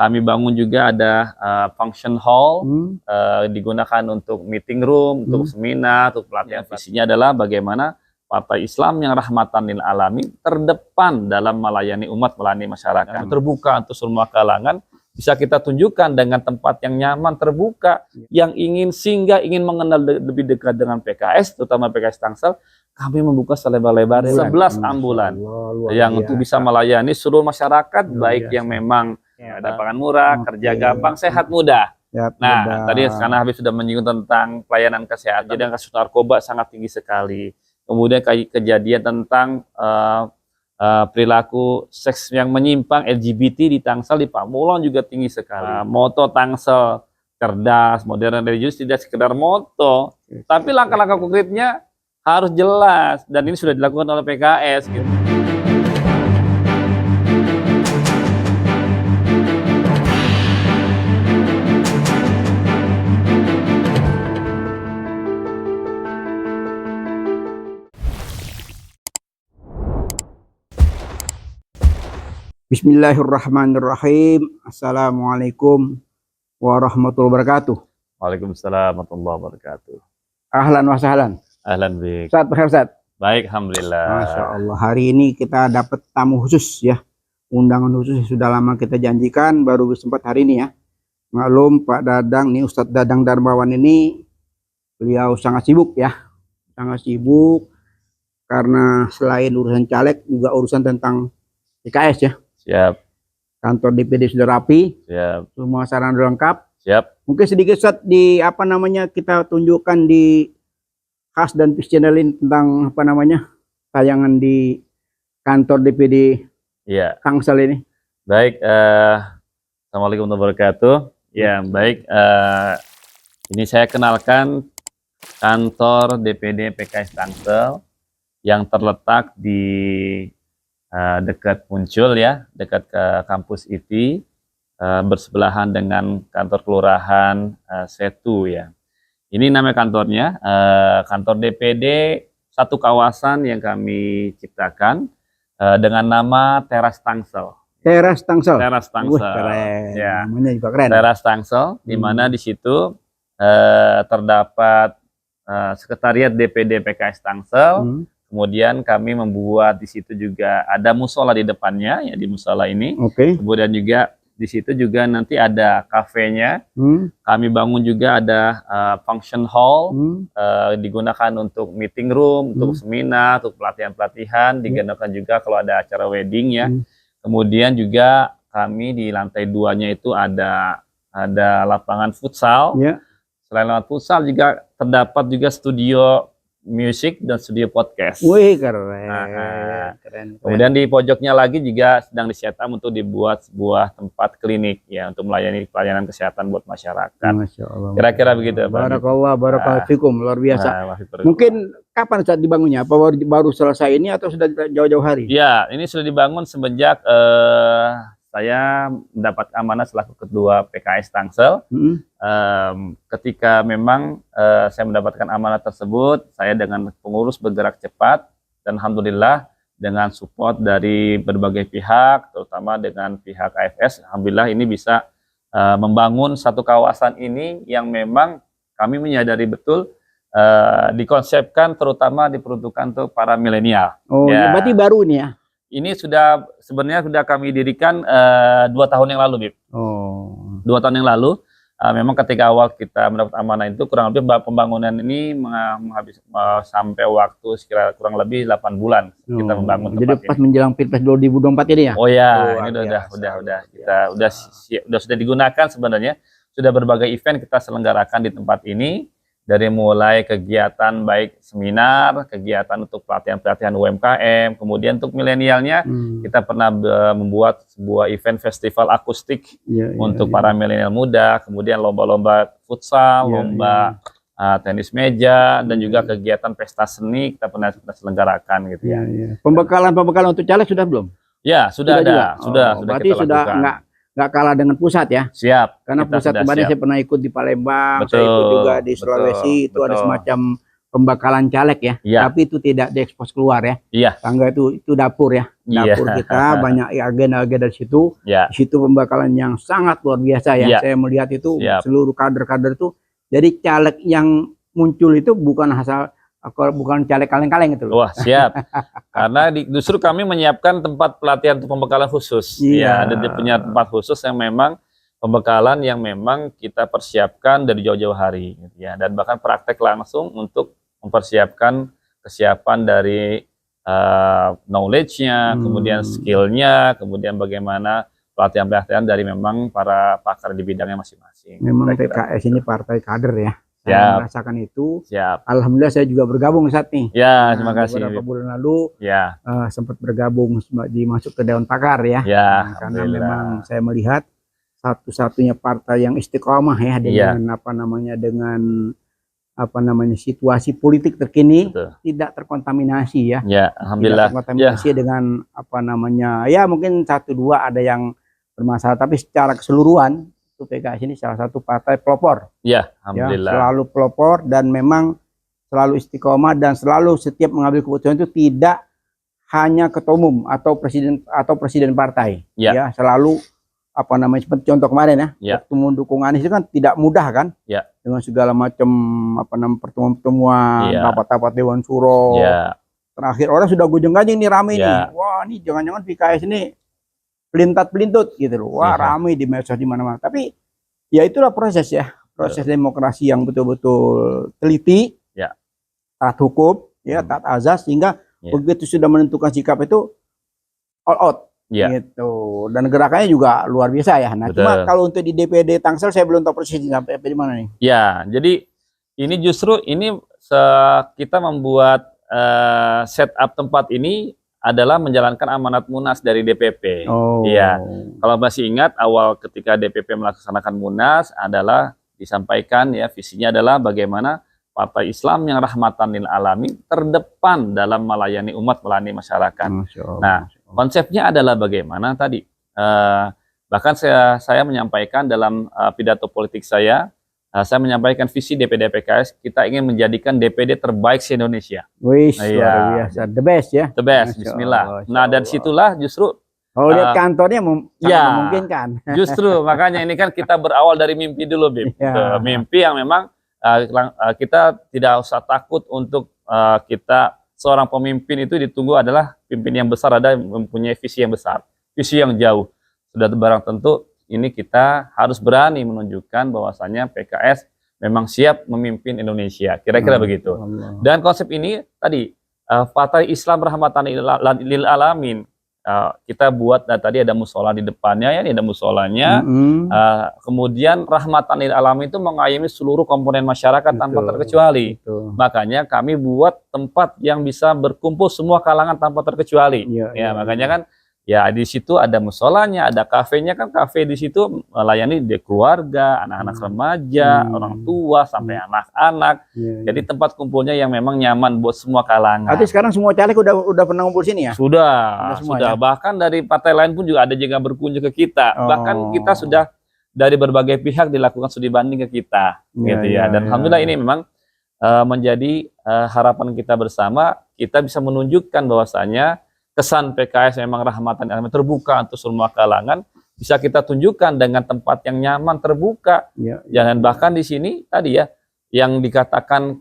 kami bangun juga ada function hall, digunakan untuk meeting room, untuk seminar, untuk pelatihan. Visinya adalah bagaimana Partai Islam yang rahmatan lil alamin terdepan dalam melayani umat, melayani masyarakat, terbuka untuk semua kalangan. Bisa kita tunjukkan dengan tempat yang nyaman, terbuka, yang ingin singgah, ingin mengenal lebih dekat dengan PKS, terutama PKS Tangsel. Kami membuka selebar-lebar 11 ambulan yang untuk bisa melayani seluruh masyarakat, baik yang memang ada pangan murah, kerja gampang, sehat mudah. Nah, tadi karena Habib sudah menyinggung tentang pelayanan kesehatan, jadi kasus narkoba sangat tinggi sekali. Kemudian kejadian tentang perilaku seks yang menyimpang LGBT di Tangsel, di Pamulang juga tinggi sekali. Moto Tangsel cerdas, modern, religius tidak sekedar moto, tapi langkah-langkah konkretnya harus jelas, dan ini sudah dilakukan oleh PKS gitu. Bismillahirrahmanirrahim. Assalamualaikum warahmatullahi wabarakatuh. Waalaikumsalam warahmatullahi wabarakatuh. Ahlan wa sahlan. Ahlan bik. Ustaz, bakhair Ustaz? Baik, alhamdulillah. Masya Allah. Hari ini kita dapat tamu khusus ya. Undangan khusus yang sudah lama kita janjikan, baru sempat hari ini ya. Maklum Pak Dadang, nih Ustadz Dadang Darmawan ini, beliau sangat sibuk ya. Sangat sibuk karena selain urusan caleg, juga urusan tentang PKS ya. Siap. Kantor DPD sudah rapi. Siap. Semua sarana sudah lengkap. Siap. Mungkin sedikit Ustaz di kita tunjukkan di khas dan Peace Channel ini tentang tayangan di kantor DPD Tangsel ini. Baik, assalamualaikum warahmatullahi wabarakatuh. Ya, baik. Ini saya kenalkan kantor DPD PKS Tangsel yang terletak di dekat Muncul ya, dekat ke kampus IT, bersebelahan dengan kantor kelurahan Setu ya. Ini nama kantornya, kantor DPD satu kawasan yang kami ciptakan dengan nama Teras Tangsel. Teras Tangsel. Teras Tangsel. Keren. Ya. Namanya juga keren. Teras Tangsel, di mana di situ terdapat sekretariat DPD PKS Tangsel. Kemudian kami membuat di situ juga ada musola di depannya ya, di musola ini. Kemudian juga di situ juga nanti ada kafenya. Kami bangun juga ada function hall, digunakan untuk meeting room, untuk seminar, untuk pelatihan-pelatihan, digunakan juga kalau ada acara wedding ya. Kemudian juga kami di lantai 2-nya itu ada lapangan futsal. Selain lapangan futsal juga terdapat juga studio musik dan studio podcast. Wih, keren. Keren. Kemudian di pojoknya lagi juga sedang disiapkan untuk dibuat sebuah tempat klinik ya, untuk melayani pelayanan kesehatan buat masyarakat. Masya Allah. Kira-kira begitu. Barakallah, barakallahu fikum, luar biasa. Mungkin kapan saat dibangunnya? Apa baru selesai ini atau sudah jauh-jauh hari? Ya, ini sudah dibangun semenjak saya mendapat amanah selaku ketua PKS Tangsel. Ketika memang saya mendapatkan amanah tersebut, saya dengan pengurus bergerak cepat, dan alhamdulillah dengan support dari berbagai pihak, terutama dengan pihak AFS, alhamdulillah ini bisa membangun satu kawasan ini yang memang kami menyadari betul dikonsepkan terutama diperuntukkan untuk para milenial. Oh, ya. Berarti baru ini ya? Ini sebenarnya sudah kami dirikan 2 tahun yang lalu, Bib. 2 tahun yang lalu, memang ketika awal kita mendapat amanah itu kurang lebih pembangunan ini menghabis sampai waktu sekitar kurang lebih 8 bulan kita membangun tempat ini. Jadi pas menjelang Pilpres 2024 ini ya? Oh ya, ini sudah digunakan sebenarnya. Sudah berbagai event kita selenggarakan di tempat ini. Dari mulai kegiatan baik seminar, kegiatan untuk pelatihan-pelatihan UMKM, kemudian untuk milenialnya kita pernah membuat sebuah event festival akustik untuk para milenial muda, kemudian lomba-lomba futsal, lomba tenis meja, dan juga kegiatan pesta seni kita pernah selenggarakan gitu ya. Pembekalan untuk caleg sudah belum? Ya, sudah ada. Sudah berarti kita sudah lakukan. nggak kalah dengan pusat ya? Siap. Karena pusat kemarin saya pernah ikut di Palembang, saya ikut juga di Sulawesi, itu ada semacam pembekalan caleg ya. Iya. Tapi itu tidak diekspos keluar ya. Iya. Tangga itu dapur ya. Iya. Dapur kita banyak agenda-agenda dari situ. Ya. Di situ pembekalan yang sangat luar biasa ya. Iya. Saya melihat itu Siap. seluruh kader-kader itu. Jadi caleg yang muncul itu bukan caleg kaleng-kaleng itu loh. Wah, siap. Karena justru kami menyiapkan tempat pelatihan untuk pembekalan khusus. Iya. Ya, dia punya tempat khusus yang memang pembekalan yang memang kita persiapkan dari jauh-jauh hari, gitu ya. Dan bahkan praktek langsung untuk mempersiapkan kesiapan dari knowledge-nya, kemudian skill-nya, kemudian bagaimana pelatihan-pelatihan dari memang para pakar di bidangnya masing-masing. Memang Kira-kira. PKS ini partai kader ya. Siap. Saya merasakan itu. Siap. Alhamdulillah saya juga bergabung saat nih. Ya, terima kasih. Beberapa bulan lalu Ya, sempat bergabung masuk ke Dewan Pakar ya. ya, Karena alhamdulillah. memang saya melihat satu-satunya partai yang istiqomah ya dengan situasi politik terkini. Betul. Tidak terkontaminasi ya. Ya, alhamdulillah. Tidak terkontaminasi dengan ya mungkin satu dua ada yang bermasalah, tapi secara keseluruhan itu PKS ini salah satu partai pelopor. Ya, Ya, alhamdulillah. selalu pelopor dan memang selalu istiqomah dan selalu setiap mengambil keputusan itu tidak hanya ketua umum atau presiden partai. Ya. Selalu seperti contoh kemarin ya. Ya. Waktu mendukung Anies itu kan tidak mudah kan? Ya. Dengan segala macam pertemuan-pertemuan, Ya. rapat-rapat Dewan Suro. Ya, Terakhir orang sudah gujeng-gajeng nih rame Ya. nih. Wah, ini jangan-jangan PKS ini pelintat-pelintut gitu loh. Wah, Ya. rame di medsos di mana-mana. Tapi ya itulah proses ya. Proses demokrasi yang betul-betul teliti. Ya. Taat hukum, ya, taat azas, sehingga Ya. begitu sudah menentukan sikap itu all out. ya. Gitu. Dan gerakannya juga luar biasa ya. Nah, Betul. cuma kalau untuk di DPD Tangsel saya belum tahu persis sampai di mana nih. Ya, jadi ini justru kita membuat setup tempat ini adalah menjalankan amanat Munas dari DPP. Oh. Iya. Kalau masih ingat awal ketika DPP melaksanakan Munas adalah disampaikan ya visinya adalah bagaimana Partai Islam yang rahmatan lil alamin terdepan dalam melayani umat, melayani masyarakat. Masya Allah. Nah, konsepnya adalah bagaimana tadi. Bahkan saya menyampaikan dalam pidato politik saya menyampaikan visi DPD PKS, kita ingin menjadikan DPD terbaik se-Indonesia. Wih, Iya. luar biasa. The best ya. The best, Masya bismillah. Allah, Masya Nah, dari Allah. situlah justru Kalau lihat kantornya sangat ya. memungkinkan. Justru makanya ini kan kita berawal dari mimpi dulu, Bim. Ya. Mimpi yang memang kita tidak usah takut untuk kita seorang pemimpin itu ditunggu adalah pimpin yang besar, ada mempunyai visi yang besar, visi yang jauh. Sudah barang tentu ini kita harus berani menunjukkan bahwasannya PKS memang siap memimpin Indonesia. Kira-kira begitu. Allah. Dan konsep ini tadi Partai Islam rahmatan lil alamin. Kita buat tadi ada musola di depannya ya, ini ada musolanya. Kemudian rahmatan lil alamin itu mengayomi seluruh komponen masyarakat tanpa terkecuali. Betul. Makanya kami buat tempat yang bisa berkumpul semua kalangan tanpa terkecuali. Ya, Makanya kan ya di situ ada musolanya, ada kafenya, kan kafe di situ melayani di keluarga, anak-anak remaja, orang tua sampai anak-anak. Ya. Jadi tempat kumpulnya yang memang nyaman buat semua kalangan. Artinya sekarang semua caleg udah pernah ngumpul sini ya? Sudah. Semua, ya? Bahkan dari partai lain pun juga ada juga berkunjung ke kita. Bahkan kita sudah dari berbagai pihak dilakukan studi banding ke kita, gitu ya. Dan alhamdulillah ini memang menjadi harapan kita bersama. Kita bisa menunjukkan bahwasanya kesan PKS memang rahmatan terbuka untuk semua kalangan, bisa kita tunjukkan dengan tempat yang nyaman terbuka. Jangan bahkan di sini tadi ya yang dikatakan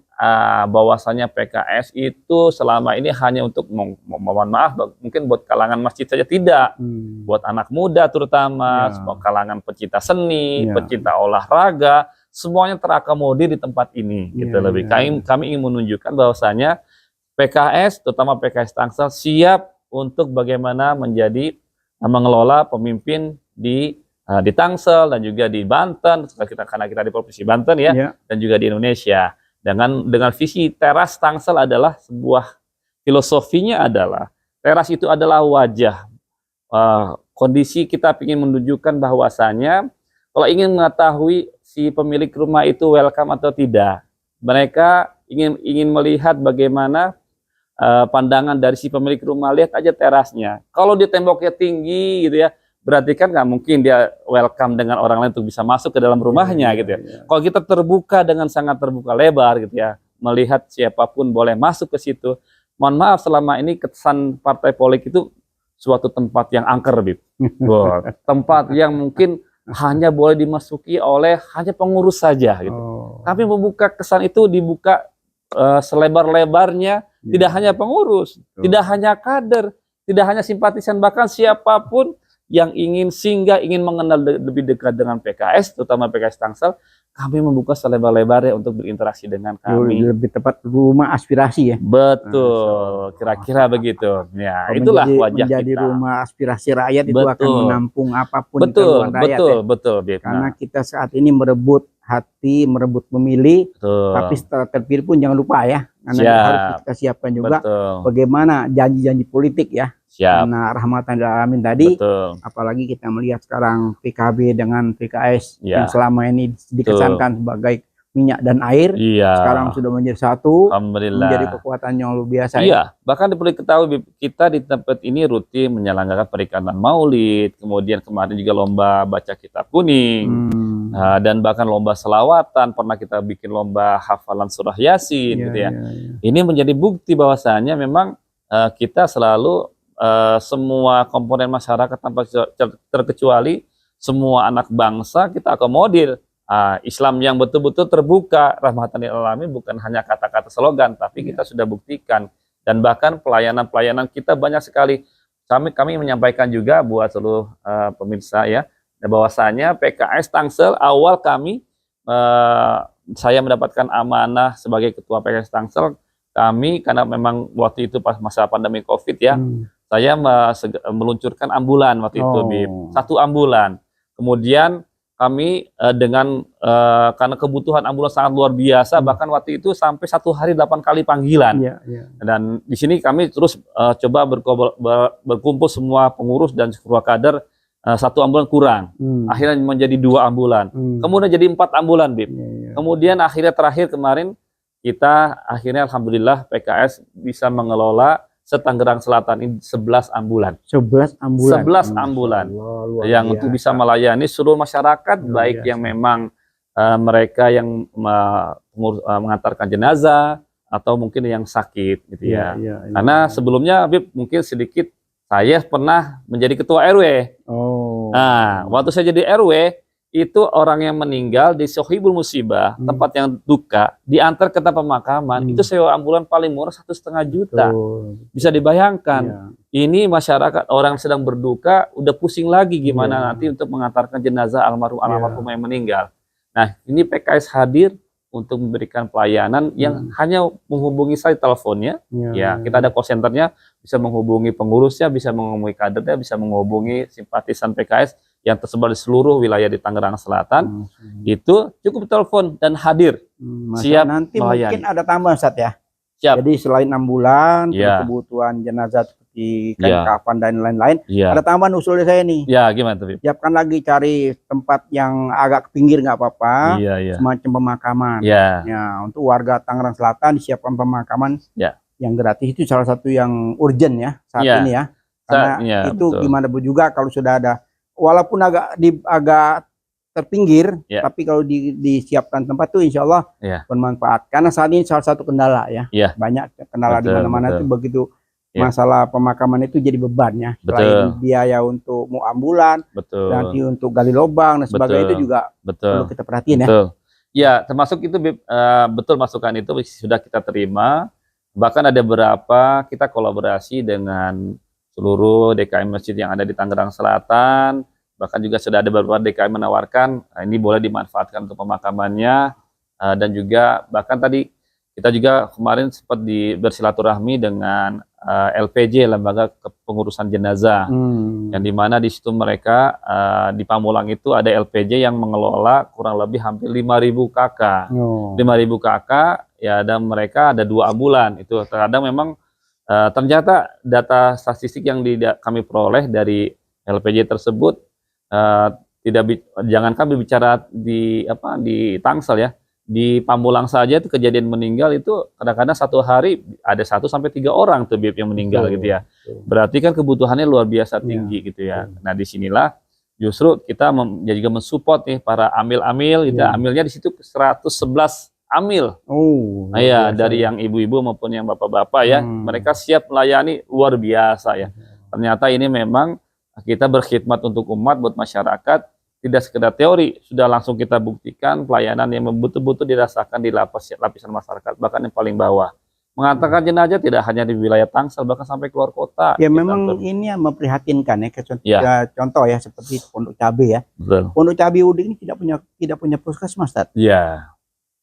bahwasanya PKS itu selama ini hanya untuk mohon maaf mungkin buat kalangan masjid saja, tidak, buat anak muda terutama, semua kalangan pecinta seni, pecinta olahraga, semuanya terakomodir di tempat ini. Gitu lebih kami ingin menunjukkan bahwasanya PKS terutama PKS Tangsel siap untuk bagaimana mengelola pemimpin di Tangsel dan juga di Banten, karena kita di Provinsi Banten ya, dan juga di Indonesia. Dengan visi teras Tangsel adalah sebuah filosofinya adalah teras itu adalah wajah kondisi kita ingin menunjukkan bahwasanya kalau ingin mengetahui si pemilik rumah itu welcome atau tidak, mereka ingin melihat bagaimana pandangan dari si pemilik rumah. Lihat aja terasnya. Kalau dia temboknya tinggi gitu ya, berarti kan nggak mungkin dia welcome dengan orang lain untuk bisa masuk ke dalam rumahnya gitu ya. Kalau kita terbuka dengan sangat terbuka lebar gitu ya, melihat siapapun boleh masuk ke situ. Mohon maaf, selama ini kesan partai politik itu suatu tempat yang angker, Bib. Wah, tempat yang mungkin hanya boleh dimasuki oleh hanya pengurus saja gitu. Kami membuka kesan itu dibuka selebar-lebarnya, tidak hanya pengurus, tidak hanya kader, tidak hanya simpatisan, bahkan siapapun yang ingin singgah, ingin mengenal lebih dekat dengan PKS, terutama PKS Tangsel, kami membuka selebar-lebarnya untuk berinteraksi dengan kami. Lebih tepat rumah aspirasi ya. Betul, kira-kira begitu. Ya, itulah wajah menjadi kita. Rumah aspirasi rakyat itu akan menampung apapun betul, rakyat. Betul. Karena kita saat ini merebut hati, merebut pemilih, tapi setelah terpilih pun jangan lupa ya, karena harus kita siapkan juga bagaimana janji-janji politik ya. Karena rahmatan lil alamin tadi, apalagi kita melihat sekarang PKB dengan PKS yang selama ini dikesankan sebagai minyak dan air, sekarang sudah menjadi satu, menjadi kekuatan yang luar biasa. Bahkan perlu ketahui, kita di tempat ini rutin menyelenggarakan perikanan Maulid, kemudian kemarin juga lomba baca kitab kuning, dan bahkan lomba selawatan, pernah kita bikin lomba hafalan surah Yasin, gitu ya. Ini menjadi bukti bahwasanya memang kita selalu semua komponen masyarakat tanpa terkecuali, semua anak bangsa kita akomodir. Islam yang betul-betul terbuka, rahmatan lil alamin, bukan hanya kata-kata slogan, tapi kita sudah buktikan. Dan bahkan pelayanan-pelayanan kita banyak sekali. Kami menyampaikan juga buat seluruh pemirsa ya, bahwasanya PKS Tangsel awal kami, saya mendapatkan amanah sebagai ketua PKS Tangsel, kami karena memang waktu itu pas masa pandemi COVID ya, saya meluncurkan ambulan waktu itu, Bib. 1 ambulan. Kemudian kami dengan karena kebutuhan ambulans sangat luar biasa, bahkan waktu itu sampai 1 hari 8 kali panggilan. Dan di sini kami terus coba berkumpul semua pengurus dan seluruh kader, 1 ambulan kurang. Akhirnya menjadi 2 ambulan. Kemudian jadi 4 ambulan, Bib. Kemudian akhirnya terakhir kemarin kita akhirnya alhamdulillah PKS bisa mengelola Tangerang Selatan ini 11 ambulan. 11 ambulan. 11 ambulan yang untuk bisa melayani seluruh masyarakat, baik yang memang mereka yang mengantarkan jenazah atau mungkin yang sakit gitu ya. Karena sebelumnya Bib, mungkin sedikit saya pernah menjadi ketua RW. Nah, waktu saya jadi RW itu orang yang meninggal di Sohibul Musibah, tempat yang duka, diantar ke tempat pemakaman, itu sewa ambulan paling murah 1,5 juta. Bisa dibayangkan, ini masyarakat orang sedang berduka, udah pusing lagi gimana nanti untuk mengantarkan jenazah almarhum yang meninggal. Nah, ini PKS hadir untuk memberikan pelayanan yang hanya menghubungi saya teleponnya, kita ada call centernya, bisa menghubungi pengurusnya, bisa menghubungi kadernya, bisa menghubungi simpatisan PKS yang tersebar di seluruh wilayah di Tangerang Selatan. Itu cukup telepon dan hadir. Siap nanti melayani. Mungkin ada tambahan Ustaz ya. Jadi selain ambulan, kebutuhan jenazah seperti kain kafan dan lain-lain, ada tambahan usulnya saya nih. Gimana tuh? Siapkan lagi, cari tempat yang agak ke pinggir nggak apa-apa, semacam pemakaman. Ya, untuk warga Tangerang Selatan disiapkan pemakaman yang gratis, itu salah satu yang urgent ya saat ini ya. Karena itu gimana pun juga kalau sudah ada, walaupun agak terpinggir, tapi kalau disiapkan tempat tuh insya Allah bermanfaat. Karena saat ini salah satu kendala ya, banyak kendala di mana-mana itu begitu masalah pemakaman itu jadi beban ya. Selain biaya untuk mau ambulan, nanti untuk gali lubang dan sebagainya itu juga perlu kita perhatiin ya. Ya, termasuk itu betul masukan itu sudah kita terima. Bahkan ada beberapa kita kolaborasi dengan seluruh DKM masjid yang ada di Tangerang Selatan. Bahkan juga sudah ada beberapa DKM menawarkan ini boleh dimanfaatkan untuk pemakamannya, dan juga bahkan tadi kita juga kemarin sempat bersilaturahmi dengan LPJ, Lembaga Kepengurusan Jenazah, yang dimana di situ mereka di Pamulang itu ada LPJ yang mengelola kurang lebih hampir 5.000 KK, 5.000 KK ya, dan mereka ada 2 ambulan. Itu terkadang memang ternyata data statistik yang kami peroleh dari LPJ tersebut, jangan kami bicara di Tangsel ya, di Pamulang saja itu kejadian meninggal itu kadang-kadang 1 hari ada 1 sampai 3 orang tuh Bib yang meninggal gitu ya. Berarti kan kebutuhannya luar biasa tinggi gitu ya. Nah, disinilah justru kita juga mensupport nih para amil-amil gitu. Amilnya di situ 111 amil. Oh, Iya, biasa. dari yang ibu-ibu maupun yang bapak-bapak ya, mereka siap melayani luar biasa ya. Ternyata ini memang kita berkhidmat untuk umat, buat masyarakat, tidak sekedar teori, sudah langsung kita buktikan pelayanan yang betul-betul dirasakan di lapisan masyarakat, bahkan yang paling bawah. Mengantarkan jenazah tidak hanya di wilayah Tangsel, bahkan sampai keluar kota. Ya memang ini yang memprihatinkan ya, contoh ya seperti Pondok Cabe ya. Betul. Pondok Cabe Udik ini tidak punya puskesmas, Tad. Iya.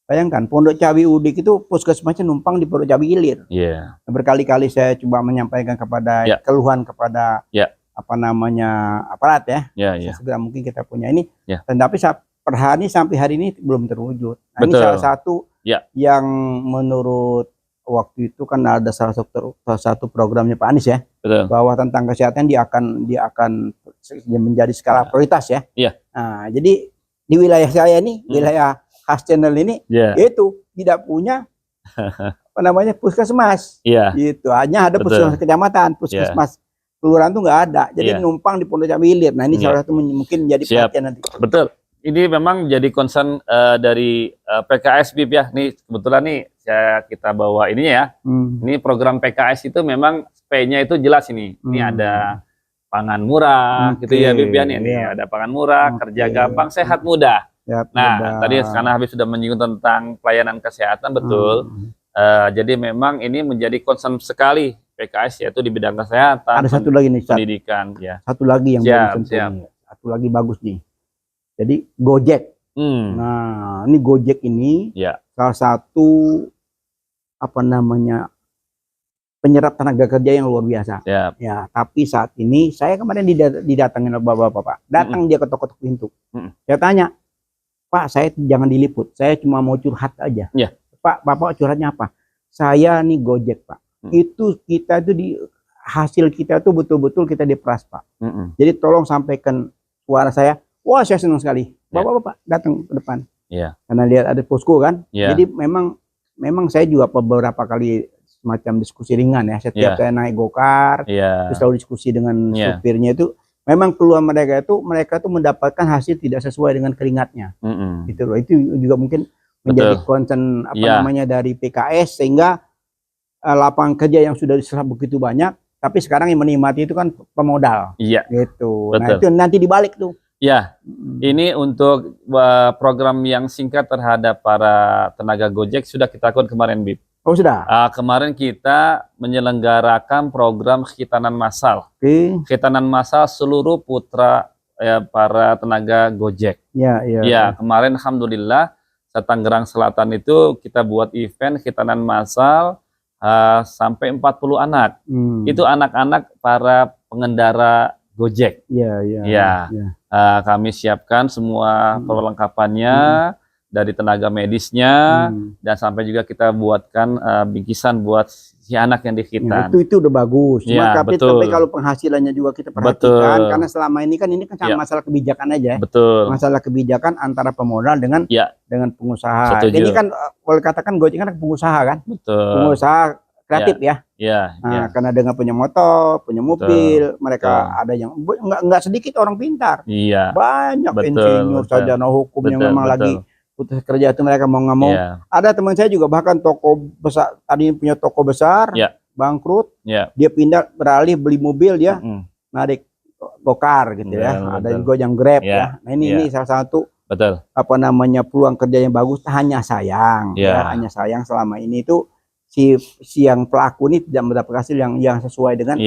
Bayangkan Pondok Cabe Udik itu puskesmasnya numpang di Pondok Cabe Ilir. Iya. Berkali-kali saya coba menyampaikan kepada keluhan kepada apa namanya aparat ya. Iya. Segera mungkin kita punya ini. Ya. Tetapi per hari sampai hari ini belum terwujud. Nah, ini Betul. salah satu yang menurut waktu itu kan ada salah satu programnya Pak Anies ya. Betul. Bahwa tentang kesehatan dia akan menjadi skala prioritas ya. Iya. Nah, jadi di wilayah saya ini, wilayah khas channel ini, itu tidak punya apa namanya puskesmas. Iya. Gitu. Hanya ada puskesmas kecamatan, puskesmas kelurahan tuh nggak ada. Jadi numpang di Pondok Cabe Ilir. Nah, ini salah satu mungkin menjadi perhatian nanti. Betul. Ini memang jadi concern dari PKS BIP ya. Nih kebetulan nih kita bawa ininya ya. Ini program PKS itu memang P-nya itu jelas ini. Ini ada pangan murah gitu ya BIP ya. Ini ada pangan murah, kerja gampang, sehat mudah. Nah, tadi karena Habib sudah menyinggung tentang pelayanan kesehatan, betul. Jadi memang ini menjadi concern sekali PKS, yaitu di bidang kesehatan. Ada satu lagi nih, pendidikan. Ya. Satu lagi yang satu lagi bagus nih. Jadi Gojek. Nah, ini Gojek ini salah satu apa namanya penyerap tenaga kerja yang luar biasa. Ya, tapi saat ini saya kemarin didatangin oleh bapak-bapak. Datang dia ketok-ketok pintu. Saya tanya, Pak, saya jangan diliput. Saya cuma mau curhat aja. Pak, Bapak curhatnya apa? Saya nih Gojek, Pak. Itu kita itu di hasil kita itu betul-betul kita diperas, Pak. Jadi tolong sampaikan suara saya. Wah, saya senang sekali. Bapak-bapak datang ke depan. Karena lihat ada posko kan. Jadi memang saya juga beberapa kali semacam diskusi ringan ya. Setiap saya naik gokar, terus selalu diskusi dengan supirnya itu. Memang peluang mereka itu mendapatkan hasil tidak sesuai dengan keringatnya. Gitu loh. Itu juga mungkin menjadi concern namanya dari PKS, sehingga lapangan kerja yang sudah diserap begitu banyak, tapi sekarang yang menikmati itu kan pemodal. Gitu. Nah, itu nanti dibalik tuh. Ya, ini untuk program yang singkat terhadap para tenaga Gojek sudah kita lakukan kemarin, Bib. Oh, sudah? Kemarin kita menyelenggarakan program khitanan massal. Khitanan massal seluruh putra para tenaga Gojek. Kemarin alhamdulillah Tangerang Selatan itu kita buat event khitanan massal sampai 40 anak. Itu anak-anak para pengendara Gojek. Kami siapkan semua perlengkapannya dari tenaga medisnya, dan sampai juga kita buatkan bingkisan buat si anak yang dikhitan. Itu udah bagus. Cuma tapi kalau penghasilannya juga kita perhatikan, karena selama ini kan masalah kebijakan aja. Masalah kebijakan antara pemodal dengan pengusaha. Setuju. Ini kan boleh katakan Gojek kan pengusaha kan. Pengusaha kreatif nah, karena dengan punya motor, punya mobil, mereka ada yang nggak sedikit orang pintar. Banyak insinyur, sarjana hukum yang memang lagi putus kerja itu mereka mau nggak mau. Ada teman saya juga bahkan toko besar, tadi punya toko besar, bangkrut, dia pindah beralih beli mobil, dia narik gokar gitu Ada juga yang Grab Nah ini salah satu apa namanya peluang kerja yang bagus. Hanya sayang, hanya sayang selama ini itu si yang pelaku ini tidak mendapat hasil yang sesuai dengan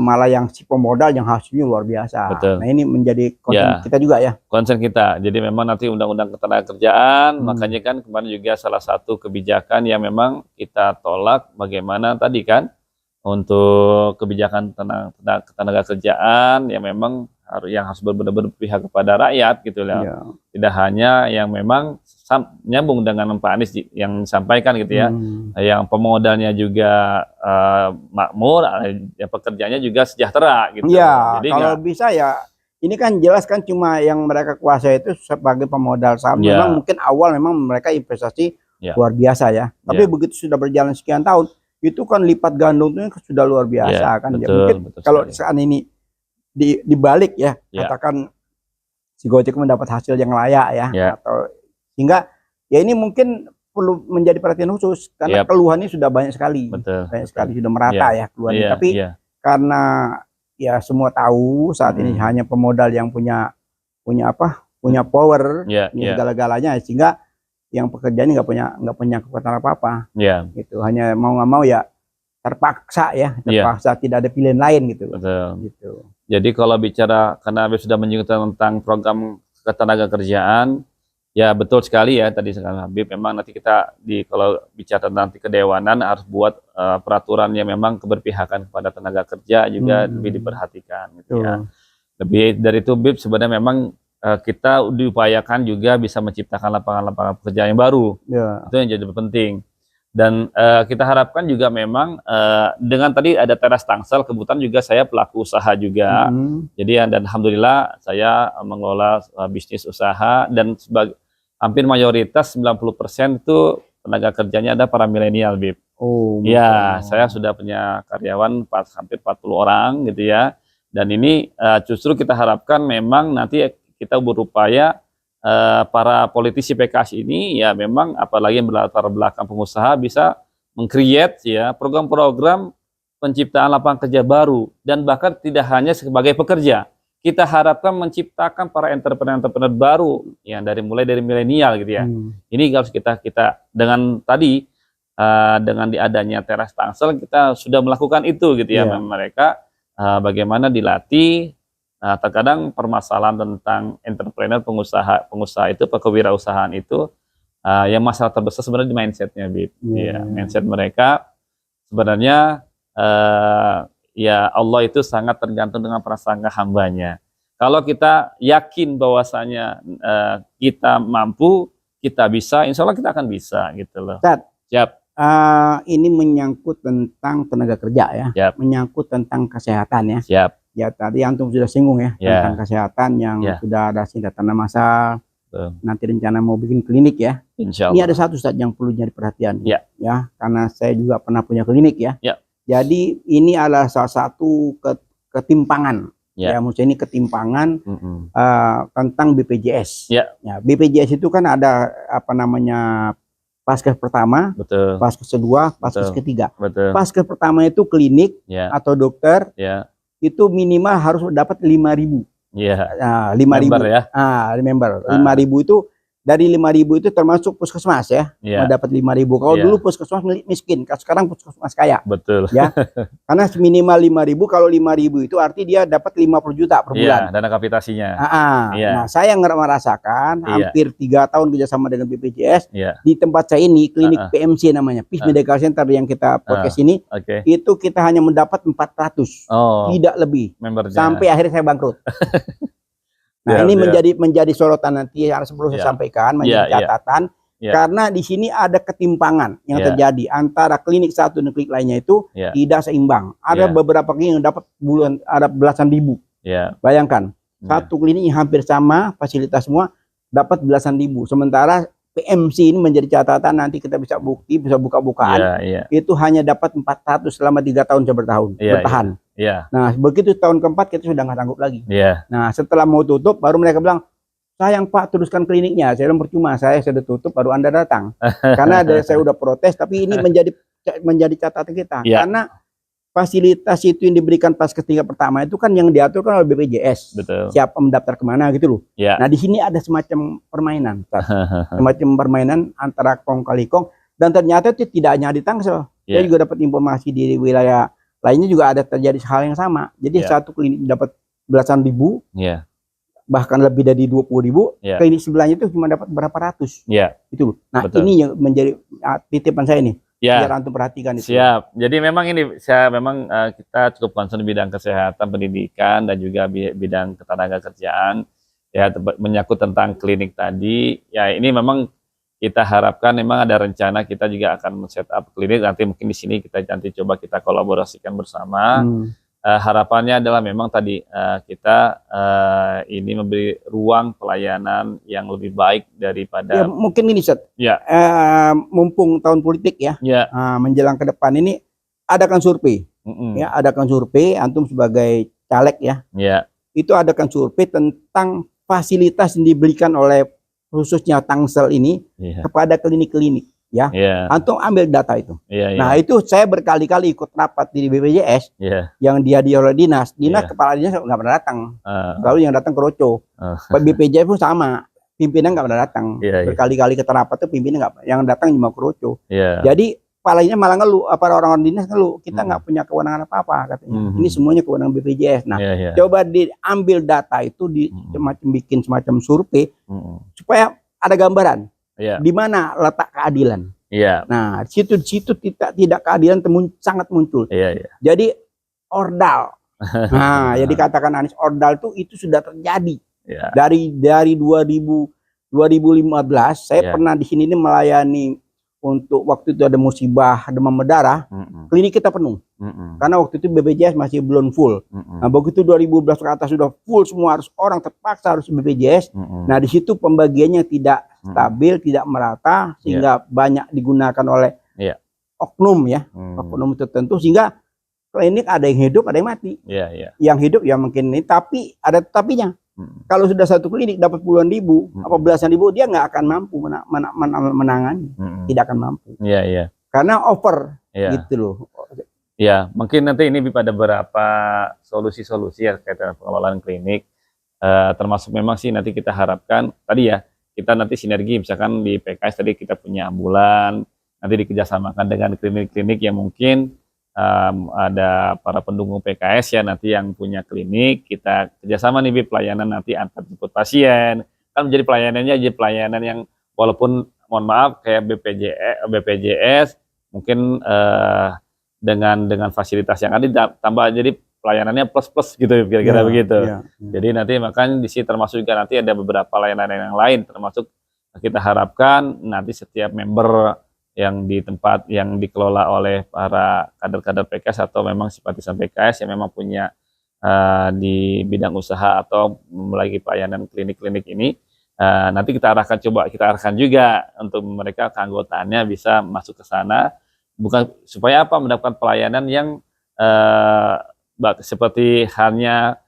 malah yang si pemodal yang hasilnya luar biasa. Nah ini menjadi concern kita juga ya. Concern kita. Jadi memang nanti undang-undang ketenagakerjaan, makanya kan kemarin juga salah satu kebijakan yang memang kita tolak, bagaimana tadi kan untuk kebijakan ketenagakerjaan yang memang harus benar-benar berpihak kepada rakyat gitu ya. Tidak hanya yang memang nyambung dengan Pak Anies yang disampaikan gitu ya. Yang pemodalnya juga makmur, pekerjaannya juga sejahtera gitu. Jadi kalau bisa ya, ini kan jelas kan cuma yang mereka kuasai itu sebagai pemodal saham. Memang mungkin awal memang mereka investasi luar biasa ya. Tapi begitu sudah berjalan sekian tahun, itu kan lipat gandumnya sudah luar biasa kan. Mungkin kalau saat ini dibalik katakan si Gojek mendapat hasil yang layak atau sehingga ya ini mungkin perlu menjadi perhatian khusus karena keluhannya sudah banyak sekali. Banyak sekali sudah merata ya keluhannya. Tapi karena ya semua tahu saat ini hanya pemodal yang punya power, segala-galanya, sehingga yang pekerja ini nggak punya kekuatan apa-apa. Gitu. Hanya mau nggak mau ya terpaksa tidak ada pilihan lain gitu. Gitu. Jadi kalau bicara, karena Habib sudah menyinggung tentang program ketenaga kerjaan, ya betul sekali ya tadi sekali Habib. Memang nanti kita kalau bicara nanti kedewanan harus buat peraturan yang memang keberpihakan kepada tenaga kerja juga lebih diperhatikan. Gitu ya. Lebih dari itu Habib, sebenarnya memang kita diupayakan juga bisa menciptakan lapangan-lapangan pekerjaan yang baru. Itu yang jadi penting. Dan kita harapkan juga memang dengan tadi ada teras tangsel, kebetulan juga saya pelaku usaha juga. Jadi dan alhamdulillah saya mengelola bisnis usaha, dan hampir mayoritas 90% itu tenaga kerjanya ada para milenial, Bib. Ya, saya sudah punya karyawan hampir 40 orang gitu ya. Dan ini justru kita harapkan memang nanti kita berupaya para politisi PKS ini ya memang apalagi yang berlatar belakang pengusaha bisa meng-create ya program-program penciptaan lapangan kerja baru, dan bahkan tidak hanya sebagai pekerja. Kita harapkan menciptakan para entrepreneur baru yang mulai dari milenial gitu ya. Ini harus kita dengan tadi dengan diadanya teras tangsel kita sudah melakukan itu gitu ya. Mereka bagaimana dilatih. Terkadang permasalahan tentang entrepreneur pengusaha itu, kewirausahaan itu yang masalah terbesar sebenarnya di mindsetnya, Bib. Ya, mindset mereka sebenarnya ya Allah itu sangat tergantung dengan prasangka hambanya. Kalau kita yakin bahwasanya kita mampu, kita bisa, insya Allah kita akan bisa gitu loh. Siap. Ini menyangkut tentang tenaga kerja ya, menyangkut tentang kesehatan ya. Siap. Ya tadi antum sudah singgung ya tentang kesehatan yang sudah ada tindakan massal. Nanti rencana mau bikin klinik ya. Insya Allah. Ini ada satu Ustaz yang perlu jadi perhatian ya, karena saya juga pernah punya klinik ya. Jadi ini adalah salah satu ketimpangan ya, maksudnya ini ketimpangan tentang BPJS. Ya, BPJS itu kan ada apa namanya Paskes pertama, Paskes kedua, Paskes ketiga. Paskes pertama itu klinik atau dokter. Itu minimal harus dapat 5.000. Nah, 5.000 ya. Member. 5.000 itu dari 5.000 itu termasuk puskesmas ya. Dapat 5.000. Kalau dulu puskesmas miskin, sekarang puskesmas kaya. Betul. Ya. Karena minimal 5.000, kalau 5.000 itu arti dia dapat 50 juta per bulan. Dana kapitasinya. Nah, saya merasakan hampir 3 tahun kerjasama dengan BPJS di tempat saya ini, klinik PMC namanya, Peace Medical Center yang kita podcast ini, itu kita hanya mendapat 400, tidak lebih. Sampai akhirnya saya bangkrut. Nah, ini menjadi sorotan nanti yang perlu saya sampaikan, menjadi catatan, karena di sini ada ketimpangan yang terjadi antara klinik satu dan klinik lainnya itu tidak seimbang. Ada beberapa klinik yang dapat ada belasan ribu. Bayangkan, satu klinik yang hampir sama fasilitas semua dapat belasan ribu, sementara PMC ini menjadi catatan, nanti kita bisa buka-bukaan, itu hanya dapat 400 selama 3 tahun bertahan. Nah, begitu tahun keempat kita sudah nggak sanggup lagi. Nah, setelah mau tutup baru mereka bilang, sayang Pak, teruskan kliniknya. Saya bilang percuma, saya sudah tutup baru Anda datang. Karena saya udah protes, tapi ini menjadi catatan kita. Karena fasilitas itu yang diberikan pas ketiga pertama itu kan yang diatur kan oleh BPJS. Siapa mendaftar kemana gitu loh. Nah, di sini ada semacam permainan. Semacam permainan antara kong kali kong, dan ternyata itu tidak hanya di Tangsel. Saya juga dapat informasi di wilayah lainnya juga ada terjadi hal yang sama. Jadi satu klinik dapat belasan ribu, bahkan lebih dari 20.000. Klinik sebelahnya itu cuma dapat berapa ratus. Itu. Nah, ini yang menjadi titipan saya nih. Biar antum perhatikan itu. Siap. Jadi memang ini kita cukup concern di bidang kesehatan, pendidikan, dan juga bidang ketenaga kerjaan. Ya, menyangkut tentang klinik tadi. Ya, ini memang kita harapkan memang ada rencana kita juga akan set up klinik, nanti mungkin di sini kita nanti coba kita kolaborasikan bersama. Harapannya adalah memang tadi kita ini memberi ruang pelayanan yang lebih baik daripada mungkin ini Ustaz. Mumpung tahun politik menjelang ke depan ini adakan survei. Adakan survei, antum sebagai caleg itu adakan survei tentang fasilitas yang diberikan oleh khususnya Tangsel ini kepada klinik-klinik ya. Antum ambil data itu. Nah, itu saya berkali-kali ikut rapat di BPJS yang dia oleh dinas kepala dinas nggak pernah datang. Lalu yang datang keroco. BPJS pun sama, pimpinan nggak pernah datang. Berkali-kali kita rapat tuh pimpinan nggak, yang datang cuma keroco. Jadi kepalanya malah ngeluh, apa orang-orang dinas ngeluh, kita nggak punya kewenangan apa-apa katanya. Ini semuanya kewenangan BPJS. Nah, coba diambil data itu bikin semacam survei supaya ada gambaran di mana letak keadilan. Nah, situ tidak keadilan sangat muncul. Jadi ordal. Nah, yang dikatakan Anies ordal itu sudah terjadi. Dari 2015 saya pernah di sini melayani. Untuk waktu itu ada musibah demam berdarah, klinik kita penuh. Karena waktu itu BPJS masih belum full. Nah, begitu 2012 ke atas sudah full semua, orang terpaksa harus BPJS. Nah, di situ pembagiannya tidak stabil, tidak merata, sehingga banyak digunakan oleh oknum ya, oknum tertentu, sehingga klinik ada yang hidup, ada yang mati. Yang hidup ya mungkin ini, tapi ada tapinya. Kalau sudah satu klinik dapat puluhan ribu, apa belasan ribu, dia nggak akan mampu menangani, tidak akan mampu. Karena over, gitu loh. Mungkin nanti ini pada beberapa solusi-solusi ya kaitan pengelolaan klinik, termasuk memang sih nanti kita harapkan tadi ya, kita nanti sinergi, misalkan di PKS tadi kita punya ambulan, nanti dikerjasamakan dengan klinik-klinik yang mungkin ada para pendukung PKS ya nanti yang punya klinik, kita kerjasama nih pelayanan nanti antar jemput pasien, kan menjadi pelayanannya jadi pelayanan yang walaupun mohon maaf kayak BPJS mungkin dengan fasilitas yang ada tambah jadi pelayanannya plus gitu kira-kira begitu. Jadi nanti makanya di sini termasuk juga nanti ada beberapa layanan yang lain, termasuk kita harapkan nanti setiap member yang di tempat yang dikelola oleh para kader-kader PKS atau memang simpatisan PKS yang memang punya di bidang usaha atau memiliki pelayanan klinik-klinik ini, nanti kita arahkan juga untuk mereka keanggotaannya bisa masuk ke sana, bukan supaya apa, mendapatkan pelayanan yang seperti hanya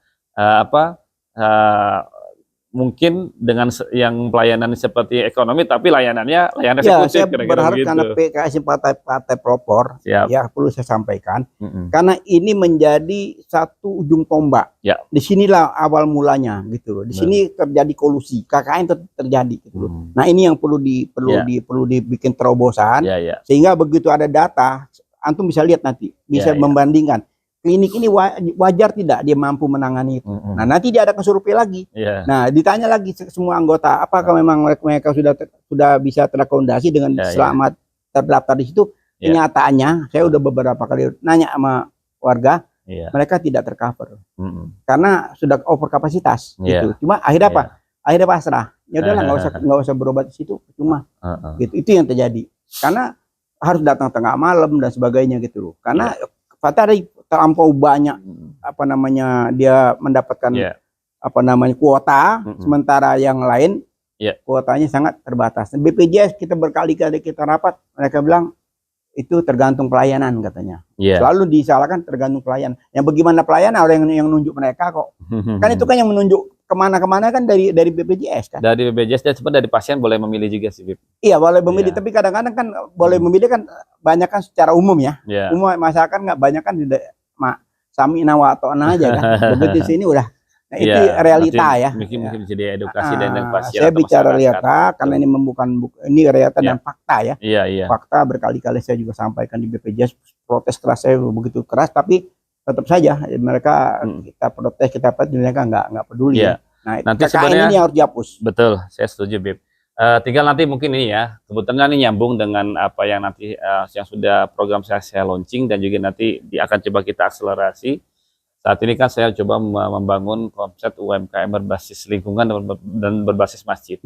mungkin dengan yang pelayanan seperti ekonomi, tapi layanan eksekutif. Saya berharap begitu. Karena PKS partai pelopor, ya perlu saya sampaikan, karena ini menjadi satu ujung tombak. Disinilah awal mulanya, gitu loh. Di sini terjadi kolusi, KKN terjadi, gitu loh. Nah, ini yang perlu dibikin terobosan, sehingga begitu ada data, antum bisa lihat nanti, bisa membandingkan. Klinik ini wajar tidak dia mampu menangani itu. Nah, nanti dia ada survei lagi. Nah, ditanya lagi semua anggota, apakah memang mereka sudah bisa terakomodasi dengan selamat terdaftar di situ. Kenyataannya, saya udah beberapa kali nanya sama warga, mereka tidak tercover. Karena sudah over kapasitas gitu. Cuma akhirnya apa? Akhirnya pasrah. Ya udahlah, nggak usah berobat di situ, cuma gitu. Itu yang terjadi. Karena harus datang tengah malam dan sebagainya gitu loh. Karena terlampau banyak dia mendapatkan kuota, sementara yang lain kuotanya sangat terbatas. BPJS kita berkali-kali kita rapat, mereka bilang itu tergantung pelayanan katanya. Selalu disalahkan tergantung pelayanan. Yang bagaimana pelayanan orang yang nunjuk mereka kok. Kan itu kan yang menunjuk kemana-kemana kan dari BPJS kan. Dari BPJS dan sebenarnya dari pasien boleh memilih juga sih, Bib. Iya, boleh memilih, tapi kadang-kadang kan boleh memilih kan banyak kan secara umum ya. Umum masyarakat nggak banyak kan sami nawa atau aja kan. Begitu di sini udah. Nah, itu realita ya. Mungkin jadi edukasi dan pasien. Saya bicara realita karena ini ini realita dan fakta ya. Fakta berkali-kali saya juga sampaikan di BPJS, protes keras saya begitu keras, tapi tetap saja mereka kita protes, mereka nggak peduli. Nah, nanti sebenarnya ini harus dihapus. Betul, saya setuju, Bib. Tinggal nanti mungkin ini ya, kebetulan ini nyambung dengan apa yang nanti yang sudah program saya launching dan juga nanti akan coba kita akselerasi. Saat ini kan saya coba membangun konsep UMKM berbasis lingkungan dan berbasis masjid.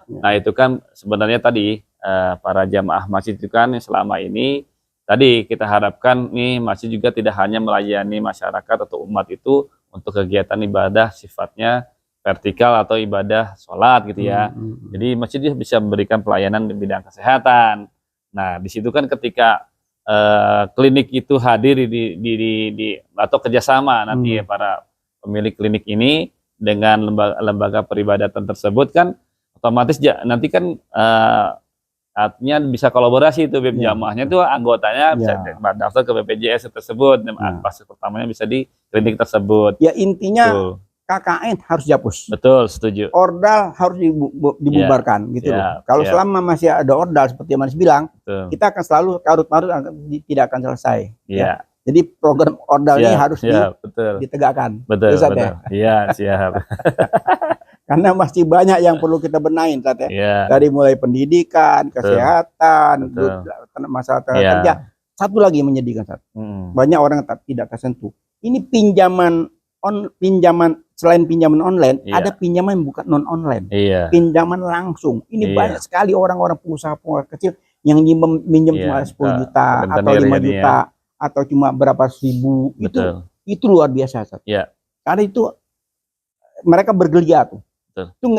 Nah, itu kan sebenarnya tadi para jamaah masjid itu kan selama ini tadi kita harapkan nih masjid juga tidak hanya melayani masyarakat atau umat itu untuk kegiatan ibadah sifatnya vertikal atau ibadah sholat gitu ya. Jadi masjid bisa memberikan pelayanan di bidang kesehatan. Nah, di situ kan ketika klinik itu hadir di atau kerjasama nanti ya para pemilik klinik ini dengan lembaga peribadatan tersebut kan otomatis nanti kan artinya bisa kolaborasi itu BEP jamaahnya tuh anggotanya bisa daftar ke BPJS tersebut, fase pertamanya bisa di klinik tersebut. Ya intinya KKN harus dihapus. Betul, setuju. Ordal harus dibubarkan gitu loh. Kalau selama masih ada ordal seperti yang Mas bilang, kita akan selalu karut-marut tidak akan selesai. Ya. Jadi program ordal ini harus ditegakkan. Betul. Iya, siap. Karena masih banyak yang perlu kita benahin saat ya. Dari mulai pendidikan, kesehatan, masalah tenaga kerja. Satu lagi yang menyedihkan saat. Banyak orang tidak tersentuh. Ini pinjaman selain pinjaman online, ada pinjaman bukan non online. Pinjaman langsung. Ini banyak sekali orang-orang pengusaha kecil yang minjem cuma 10 juta atau 5 juta atau cuma berapa ribu. Itu luar biasa saat. Karena itu mereka bergeliat tuh. Itu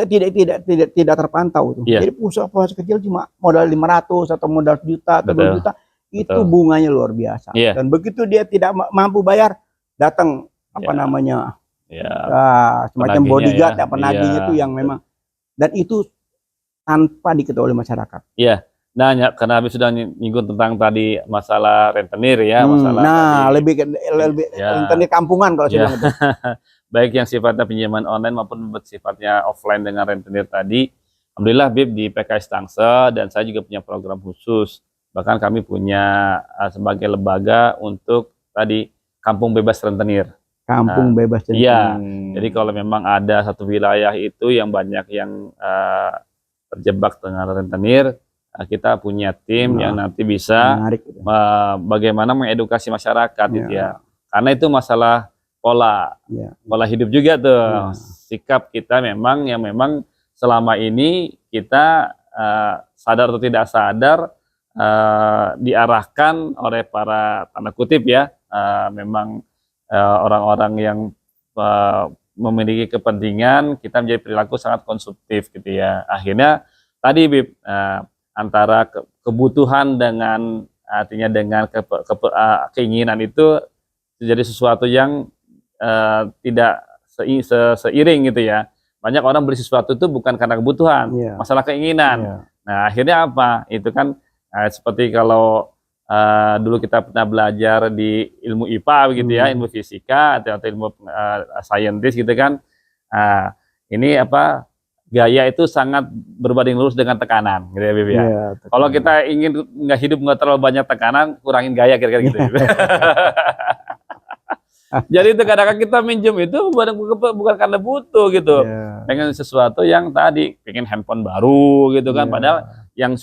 tidak terpantau tuh. Jadi pengusaha kecil cuma modal 500 atau modal juta atau 2 juta, itu bunganya luar biasa. Dan begitu dia tidak mampu bayar, datang namanya semacam bodyguard penagihnya itu yang memang, dan itu tanpa diketahui oleh masyarakat. Nah, karena habis sudah nyinggung tentang tadi masalah rentenir ya, masalah lebih rentenir kampungan kalau saya bilang itu. Baik yang sifatnya pinjaman online maupun sifatnya offline dengan rentenir tadi. Alhamdulillah BIP di PKS Tangsel dan saya juga punya program khusus. Bahkan kami punya sebagai lembaga untuk tadi kampung bebas rentenir. Kampung bebas rentenir. Iya. Jadi kalau memang ada satu wilayah itu yang banyak yang terjebak dengan rentenir, kita punya tim yang nanti bisa bagaimana mengedukasi masyarakat gitu ya. Karena itu masalah pola hidup juga tuh, sikap kita memang selama ini kita sadar atau tidak sadar diarahkan oleh para tanda kutip ya, memang orang-orang yang memiliki kepentingan, kita menjadi perilaku sangat konsumtif gitu ya. Akhirnya tadi Bib, antara kebutuhan dengan artinya dengan keinginan itu jadi sesuatu yang tidak seiring gitu ya. Banyak orang beli sesuatu itu bukan karena kebutuhan, masalah keinginan. Nah akhirnya apa? Itu kan seperti kalau dulu kita pernah belajar di ilmu IPA begitu ya, ilmu fisika atau ilmu saintis gitu kan. Ini apa? Gaya itu sangat berbanding lurus dengan tekanan gitu ya, Bibi ya. Kalau kita ingin hidup nggak terlalu banyak tekanan, kurangin gaya kira-kira gitu. Jadi itu kadang-kadang kita minjem itu bukan karena butuh gitu, pengen sesuatu yang tadi, pengen handphone baru gitu kan, padahal yang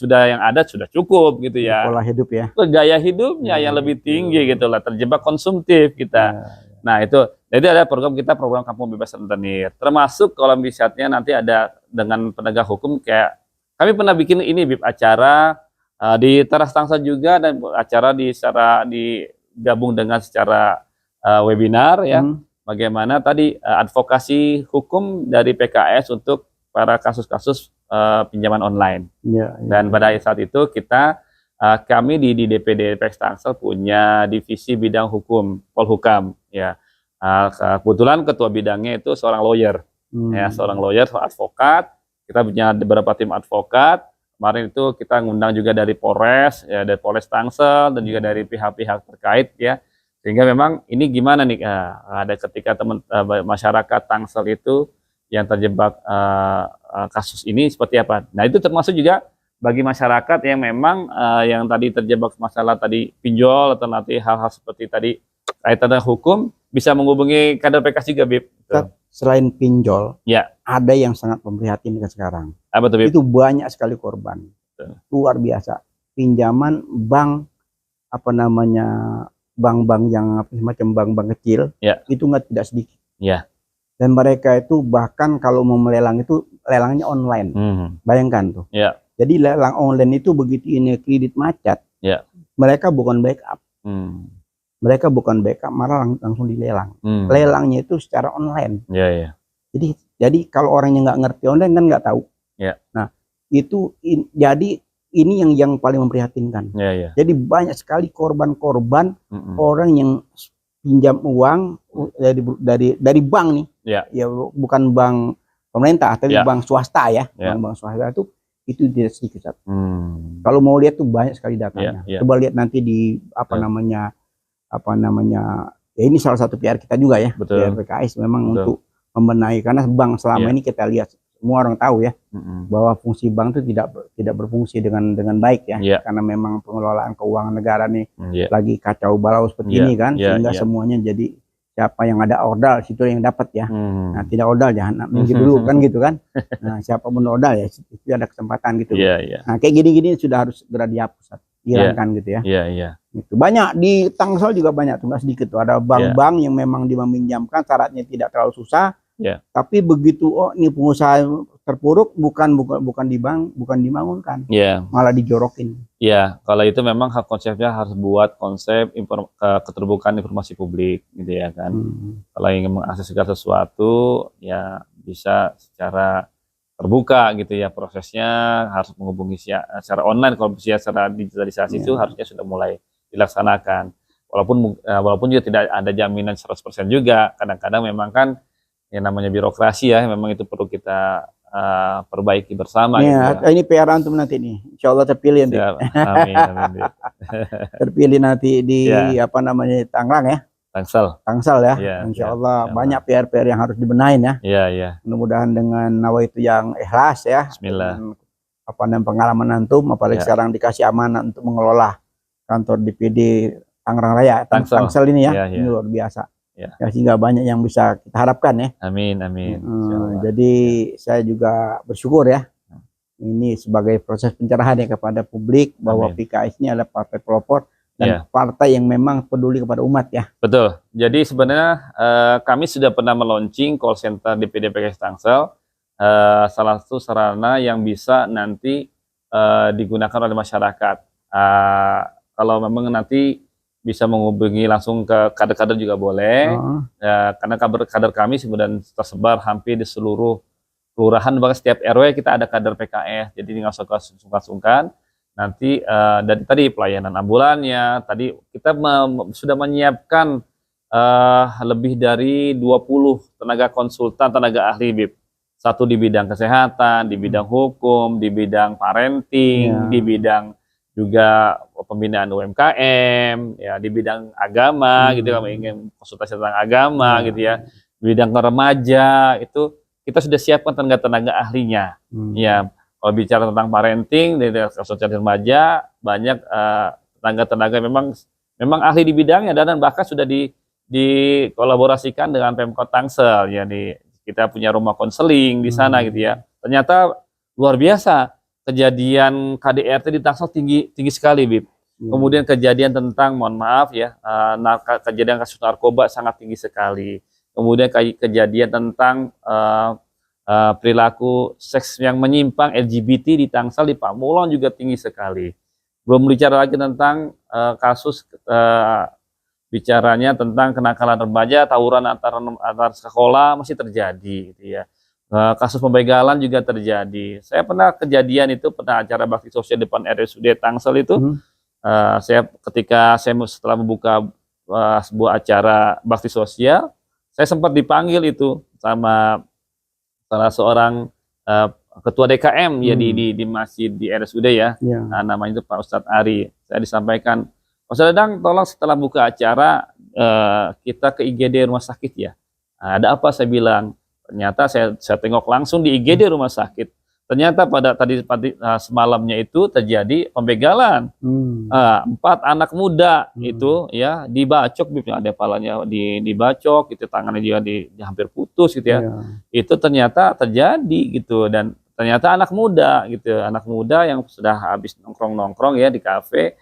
ada sudah cukup gitu ya. Pola hidup ya. Gaya hidupnya yang lebih tinggi gitu lah, terjebak konsumtif kita. Nah itu, jadi ada program Kampung Bebas Rentenir, termasuk kalau misalnya nanti ada dengan penegak hukum kayak kami pernah bikin ini Bib, acara di Teras Tangsel juga dan acara digabung dengan secara webinar ya, bagaimana tadi advokasi hukum dari PKS untuk para kasus-kasus pinjaman online. Dan pada saat itu kami di DPD PKS Tangsel punya divisi bidang hukum, Polhukam ya. Kebetulan ketua bidangnya itu seorang lawyer, ya seorang lawyer, advokat. Kita punya beberapa tim advokat. Kemarin itu kita ngundang juga dari Polres, ya dari Polres Tangsel dan juga dari pihak-pihak terkait ya. Sehingga memang ini gimana nih, ada ketika masyarakat Tangsel itu yang terjebak kasus ini seperti apa. Nah itu termasuk juga bagi masyarakat yang memang yang tadi terjebak masalah tadi pinjol atau nanti hal-hal seperti tadi kaitan dengan hukum, bisa menghubungi kader PKS juga, Bib. Selain pinjol, ada yang sangat memprihatinkan sekarang. Apa tuh, Bib? Itu banyak sekali korban. Luar biasa. Pinjaman bank, bank-bank yang semacam bank-bank kecil, itu tidak sedikit. Dan mereka itu bahkan kalau mau melelang itu lelangnya online. Bayangkan tuh. Jadi lelang online itu begitu ini kredit macet, mereka bukan backup. Mereka bukan backup, malah langsung dilelang. Lelangnya itu secara online. Jadi kalau orang yang nggak ngerti online kan nggak tahu. Nah itu jadi ini yang paling memprihatinkan. Jadi banyak sekali korban-korban orang yang pinjam uang dari bank nih, ya bukan bank pemerintah atau Ya. bank swasta ya, Ya. bank swasta itu tidak sedikit, Ustaz. Kalau mau lihat tuh banyak sekali datanya. Ya. Coba lihat nanti di apa namanya ya, ini salah satu PR kita juga ya, PR Betul. PKS memang Betul. untuk membenahi, karena bank selama ini kita lihat semua orang tahu ya bahwa fungsi bank itu tidak berfungsi dengan baik ya, karena memang pengelolaan keuangan negara nih lagi kacau balau seperti ini kan, sehingga semuanya jadi siapa yang ada ordal situ yang dapat ya. Nah, tidak ordal jangan minggir dulu kan gitu kan. Nah, siapa pun ordal ya itu ada kesempatan gitu. Nah, kayak gini-gini sudah harus segera dihapus, hilangkan gitu ya. Itu banyak di Tangsel juga banyak tuh, nggak sedikit tuh, ada bank-bank yang memang meminjamkan syaratnya tidak terlalu susah. Tapi begitu ini pengusaha terpuruk bukan di bank, bukan dibangunkan, malah dijorokin. Ya, kalau itu memang konsepnya harus buat konsep keterbukaan informasi publik gitu ya kan. Kalau ingin mengakses segala sesuatu ya bisa secara terbuka gitu ya, prosesnya harus menghubungi secara online. Kalau secara digitalisasi itu harusnya sudah mulai dilaksanakan. Walaupun juga tidak ada jaminan 100% juga. Kadang-kadang memang kan yang namanya birokrasi ya, memang itu perlu kita perbaiki bersama. Ya, gitu ya. Ini PR antum nanti nih, insya Allah terpilih nanti. Amin, amin. Terpilih nanti di apa namanya Tangerang ya. Tangsel ya. Insya Allah banyak PR-PR yang harus dibenahin ya. Mudah-mudahan dengan nawaitu yang ikhlas ya. Bismillah. Apa namanya pengalaman antum, apalagi sekarang dikasih amanah untuk mengelola kantor DPD Tangerang Raya, Tangsel ini ya. Ini luar biasa. Ya, sehingga banyak yang bisa kita harapkan ya. Amin. Jadi saya juga bersyukur ya, ini sebagai proses pencerahan ya kepada publik bahwa PKS ini adalah partai pelopor dan partai yang memang peduli kepada umat ya. Betul. Jadi sebenarnya kami sudah pernah meluncing call center DPD PKS Tangsel, salah satu sarana yang bisa nanti digunakan oleh masyarakat. Kalau memang nanti bisa menghubungi langsung ke kader-kader juga boleh, karena kader kami sebenarnya tersebar hampir di seluruh kelurahan, bahkan setiap RW kita ada kader PKS, jadi nggak usah sungkan-sungkan. Nanti dari tadi pelayanan ambulannya, tadi kita sudah menyiapkan lebih dari 20 tenaga konsultan, tenaga ahli BIP. Satu di bidang kesehatan, di bidang hukum, di bidang parenting, di bidang juga pembinaan UMKM, ya di bidang agama gitu, kalau ingin konsultasi tentang agama gitu ya, di bidang remaja itu kita sudah siapkan tenaga-tenaga ahlinya. Ya, kalau bicara tentang parenting, di konsultasi remaja banyak tenaga-tenaga memang ahli di bidangnya, dan bahkan sudah dikolaborasikan dengan Pemkot Tangsel ya, kita punya rumah konseling di sana gitu ya. Ternyata luar biasa. Kejadian KDRT di Tangsel tinggi sekali, Bib. Kemudian kejadian tentang, mohon maaf ya, kejadian kasus narkoba sangat tinggi sekali. Kemudian kejadian tentang perilaku seks yang menyimpang LGBT di Tangsel, di Pamulang juga tinggi sekali. Belum bicara lagi tentang kasus bicaranya tentang kenakalan remaja, tawuran antar sekolah masih terjadi gitu ya. Kasus pembegalan juga terjadi. Saya pernah kejadian itu, pernah acara bakti sosial depan RSUD Tangsel itu. Ketika saya setelah membuka sebuah acara bakti sosial, saya sempat dipanggil itu sama salah seorang ketua DKM ya di masjid di RSUD ya. Nah, namanya itu Pak Ustadz Ari. Saya disampaikan, Ustadz Dadang, tolong setelah buka acara kita ke IGD rumah sakit ya. Nah, ada apa? Saya bilang. Ternyata saya tengok langsung di IGD rumah sakit. Ternyata pada semalamnya itu terjadi pembegalan. 4 anak muda itu ya dibacok, ada kepalanya dibacok, itu tangannya juga hampir putus gitu ya. Itu ternyata terjadi gitu, dan ternyata anak muda gitu, anak muda yang sudah habis nongkrong ya di kafe,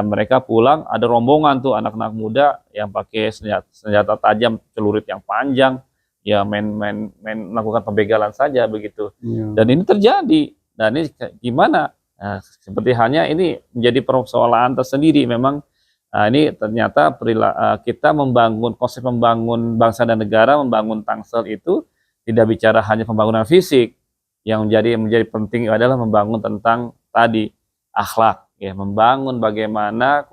mereka pulang, ada rombongan tuh anak-anak muda yang pakai senjata tajam, celurit yang panjang. Ya melakukan pembegalan saja begitu. Dan ini terjadi. Dan ini gimana? Nah, seperti halnya ini menjadi persoalan tersendiri. Memang ini ternyata kita membangun konsep membangun bangsa dan negara, membangun Tangsel itu tidak bicara hanya pembangunan fisik. Yang menjadi penting adalah membangun tentang tadi akhlak, ya, membangun bagaimana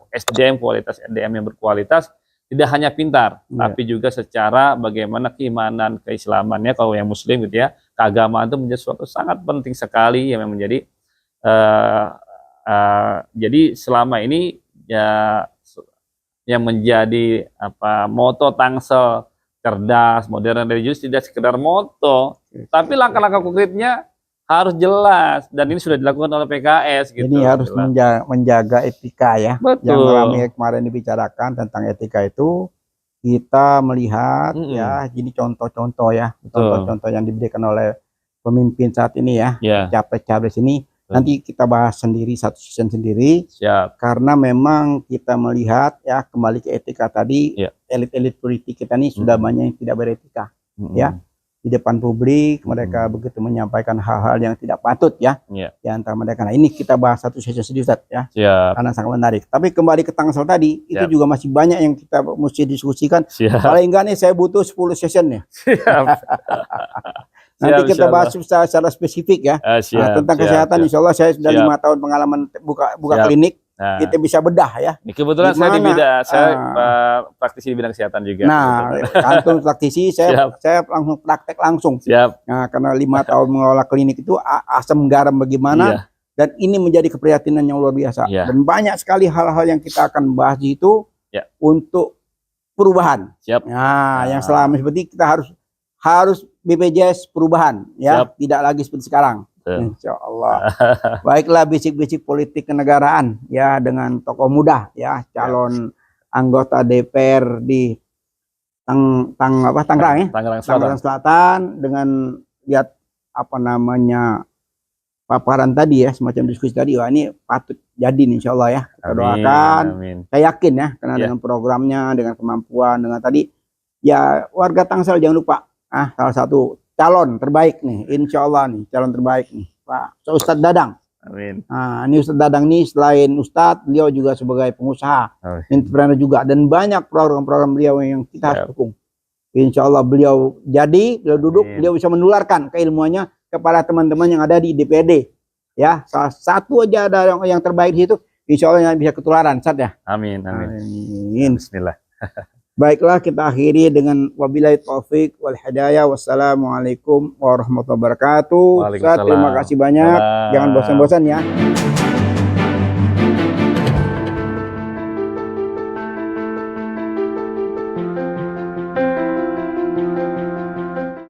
kualitas SDM yang berkualitas. Tidak hanya pintar, tapi juga secara bagaimana keimanan, keislamannya, kalau yang muslim gitu ya, keagamaan itu menjadi suatu sangat penting sekali yang menjadi jadi selama ini ya yang menjadi moto Tangsel cerdas, modern, religius tidak sekedar moto, tapi langkah-langkah konkretnya harus jelas dan ini sudah dilakukan oleh PKS gitu. Ini harus menjaga etika ya. Betul. Yang ramai kemarin dibicarakan tentang etika itu kita melihat ya, gini contoh-contoh ya, contoh-contoh yang diberikan oleh pemimpin saat ini ya, capres-capres ini. Nanti kita bahas sendiri satu season sendiri. Siap. Karena memang kita melihat ya kembali ke etika tadi, elit-elit politik kita ini sudah banyak yang tidak beretika ya. Di depan publik mereka begitu menyampaikan hal-hal yang tidak patut ya, di antara mereka. Nah ini kita bahas satu sesi sedikit ya, karena sangat menarik. Tapi kembali ke Tangsel tadi, itu juga masih banyak yang kita mesti diskusikan. Paling enggak nih saya butuh 10 session nih. Nanti kita bahas secara spesifik ya. Tentang kesehatan. Insya Allah saya sudah 5 tahun pengalaman buka klinik. Nah, kita bisa bedah ya. Kebetulan saya praktisi di bidang kesehatan juga. Nah, kantor praktisi saya langsung praktek langsung. Nah, karena 5 tahun mengelola klinik itu asam garam bagaimana, dan ini menjadi keprihatinan yang luar biasa. Dan banyak sekali hal-hal yang kita akan bahas itu untuk perubahan. Nah, yang selama seperti kita harus BPJS perubahan ya, tidak lagi seperti sekarang. Insya Allah. Baiklah, bisik-bisik politik kenegaraan ya dengan tokoh muda ya, calon anggota DPR di Tangerang Selatan, dengan lihat paparan tadi ya, semacam diskusi tadi, wah ini patut jadi nih, insya Allah ya. Kita doakan. Saya yakin ya, karena dengan programnya, dengan kemampuan, dengan tadi ya, warga Tangsel jangan lupa salah satu calon terbaik nih, insya Allah nih, calon terbaik nih, Pak Ustadz Dadang. Amin. Nah, ini Ustadz Dadang nih, selain Ustadz, beliau juga sebagai pengusaha, entrepreneur juga, dan banyak program-program beliau yang kita harus dukung. Insya Allah beliau duduk, beliau bisa menularkan keilmuannya kepada teman-teman yang ada di DPRD. Ya, salah satu aja ada yang terbaik di situ, insya Allah yang bisa ketularan, Ustadz ya. Amin, amin. Amin. Bismillah. Baiklah, kita akhiri dengan wabillahi taufik wal hidayah. Wassalamualaikum warahmatullahi wabarakatuh. Ustaz, terima kasih banyak. Jangan bosan-bosan ya.